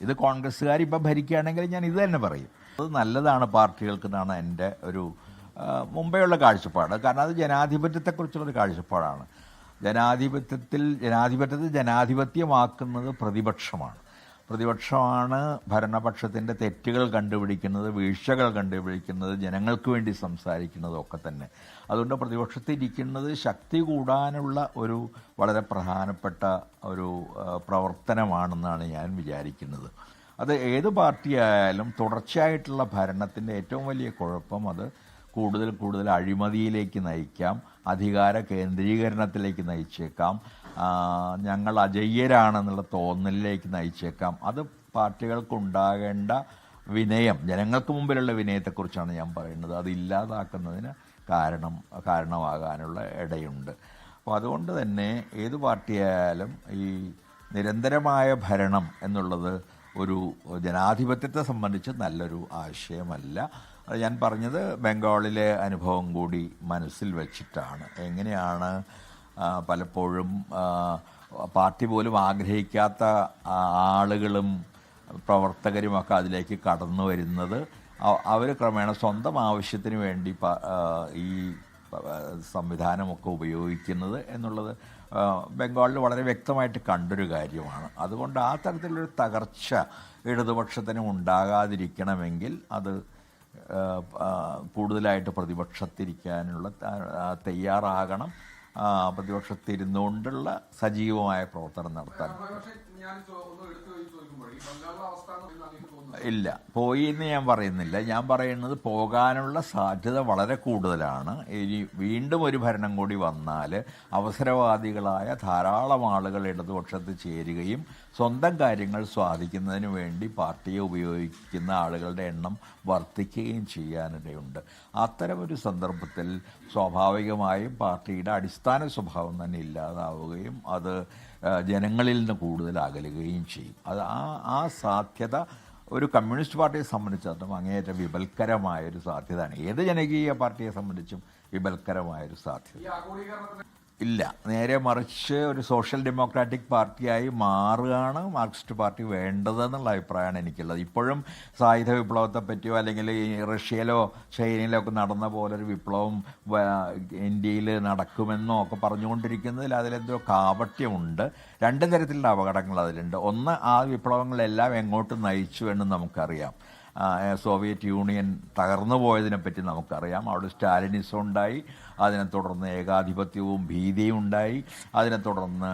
ഇത് കോൺഗ്രസ്സുകാർ ഇപ്പം ഭരിക്കുകയാണെങ്കിൽ ഞാൻ ഇത് തന്നെ പറയും. അത് നല്ലതാണ് പാർട്ടികൾക്കെന്നാണ് എൻ്റെ ഒരു മുമ്പെയുള്ള കാഴ്ചപ്പാട്. കാരണം അത് ജനാധിപത്യത്തെക്കുറിച്ചുള്ളൊരു കാഴ്ചപ്പാടാണ്. ജനാധിപത്യത്തെ ജനാധിപത്യമാക്കുന്നത് പ്രതിപക്ഷമാണ് ഭരണപക്ഷത്തിൻ്റെ തെറ്റുകൾ കണ്ടുപിടിക്കുന്നത്, വീഴ്ചകൾ കണ്ടുപിടിക്കുന്നത്, ജനങ്ങൾക്ക് വേണ്ടി സംസാരിക്കുന്നതും ഒക്കെ തന്നെ. അതുകൊണ്ട് പ്രതിപക്ഷത്തിരിക്കുന്നത് ശക്തി കൂടാനുള്ള ഒരു വളരെ പ്രധാനപ്പെട്ട ഒരു പ്രവർത്തനമാണെന്നാണ് ഞാൻ വിചാരിക്കുന്നത്. അത് ഏത് പാർട്ടിയായാലും തുടർച്ചയായിട്ടുള്ള ഭരണത്തിൻ്റെ ഏറ്റവും വലിയ കുഴപ്പം അത് കൂടുതൽ അഴിമതിയിലേക്ക് നയിക്കാം, അധികാര കേന്ദ്രീകരണത്തിലേക്ക് നയിച്ചേക്കാം, ഞങ്ങൾ അജയ്യരാണെന്നുള്ള തോന്നലിലേക്ക് നയിച്ചേക്കാം. അത് പാർട്ടികൾക്കുണ്ടാകേണ്ട വിനയം, ജനങ്ങൾക്ക് മുമ്പിലുള്ള വിനയത്തെക്കുറിച്ചാണ് ഞാൻ പറയുന്നത്. അത് ഇല്ലാതാക്കുന്നതിന് കാരണമാകാനുള്ള ഇടയുണ്ട്. അപ്പോൾ അതുകൊണ്ട് തന്നെ ഏത് പാർട്ടിയായാലും ഈ നിരന്തരമായ ഭരണം എന്നുള്ളത് ഒരു ജനാധിപത്യത്തെ സംബന്ധിച്ച് നല്ലൊരു ആശയമല്ല. അത് ഞാൻ പറഞ്ഞത് ബംഗാളിലെ അനുഭവം കൂടി മനസ്സിൽ വച്ചിട്ടാണ്. എങ്ങനെയാണ് പലപ്പോഴും പാർട്ടി പോലും ആഗ്രഹിക്കാത്ത ആളുകളും പ്രവർത്തകരുമൊക്കെ അതിലേക്ക് കടന്നു വരുന്നത്, അവർ ക്രമേണ സ്വന്തം ആവശ്യത്തിന് വേണ്ടി ഈ സംവിധാനമൊക്കെ ഉപയോഗിക്കുന്നത് എന്നുള്ളത് ബംഗാളിൽ വളരെ വ്യക്തമായിട്ട് കണ്ടൊരു കാര്യമാണ്. അതുകൊണ്ട് ആ തരത്തിലൊരു തകർച്ച ഇടതുപക്ഷത്തിന് ഉണ്ടാകാതിരിക്കണമെങ്കിൽ അത് കൂടുതലായിട്ട് പ്രതിപക്ഷത്തിരിക്കാനുള്ള തയ്യാറാകണം, പ്രതിപക്ഷത്തിരുന്നുകൊണ്ടുള്ള സജീവമായ പ്രവർത്തനം നടത്താൻ. ഇല്ല, പോയി എന്ന് ഞാൻ പറയുന്നില്ല. ഞാൻ പറയുന്നത് പോകാനുള്ള സാധ്യത വളരെ കൂടുതലാണ്. ഇനി വീണ്ടും ഒരു ഭരണം കൂടി വന്നാൽ അവസരവാദികളായ ധാരാളം ആളുകൾ ഇടതുപക്ഷത്ത് ചേരുകയും സ്വന്തം കാര്യങ്ങൾ സ്വാധിക്കുന്നതിന് വേണ്ടി പാർട്ടിയെ ഉപയോഗിക്കുന്ന ആളുകളുടെ എണ്ണം വർദ്ധിക്കുകയും ചെയ്യാനിടയുണ്ട്. അത്തരമൊരു സന്ദർഭത്തിൽ സ്വാഭാവികമായും പാർട്ടിയുടെ അടിസ്ഥാന സ്വഭാവം തന്നെ ഇല്ലാതാവുകയും അത് ജനങ്ങളിൽ നിന്ന് കൂടുതൽ അകലുകയും ചെയ്യും. അത് ആ സാധ്യത ഒരു കമ്മ്യൂണിസ്റ്റ് പാർട്ടിയെ സംബന്ധിച്ചിടത്തോളം അങ്ങേയറ്റം വിപൽക്കരമായൊരു സാധ്യതയാണ്. ഏത് ജനകീയ പാർട്ടിയെ സംബന്ധിച്ചും വിപൽക്കരമായൊരു സാധ്യത ഇല്ല. നേരെ മറിച്ച് ഒരു സോഷ്യൽ ഡെമോക്രാറ്റിക് പാർട്ടിയായി മാറുകയാണ് മാർക്സിസ്റ്റ് പാർട്ടി വേണ്ടതെന്നുള്ള അഭിപ്രായമാണ് എനിക്കുള്ളത്. ഇപ്പോഴും സായുധ വിപ്ലവത്തെ പറ്റിയോ അല്ലെങ്കിൽ ഈ റഷ്യയിലോ ചൈനയിലോ ഒക്കെ നടന്ന പോലൊരു വിപ്ലവം ഇന്ത്യയിൽ നടക്കുമെന്നോ ഒക്കെ പറഞ്ഞുകൊണ്ടിരിക്കുന്നതിൽ അതിലെന്തോ കാപട്യമുണ്ട്. രണ്ട് തരത്തിലുള്ള അപകടങ്ങൾ അതിലുണ്ട്. ഒന്ന്, ആ വിപ്ലവങ്ങളെല്ലാം എങ്ങോട്ട് നയിച്ചു എന്ന് നമുക്കറിയാം. സോവിയറ്റ് യൂണിയൻ തകർന്നു പോയതിനെപ്പറ്റി നമുക്കറിയാം. അവിടെ സ്റ്റാലിനിസം ഉണ്ടായി, അതിനെ തുടർന്ന് ഏകാധിപത്യവും ഭീതിയും ഉണ്ടായി, അതിനെ തുടർന്ന്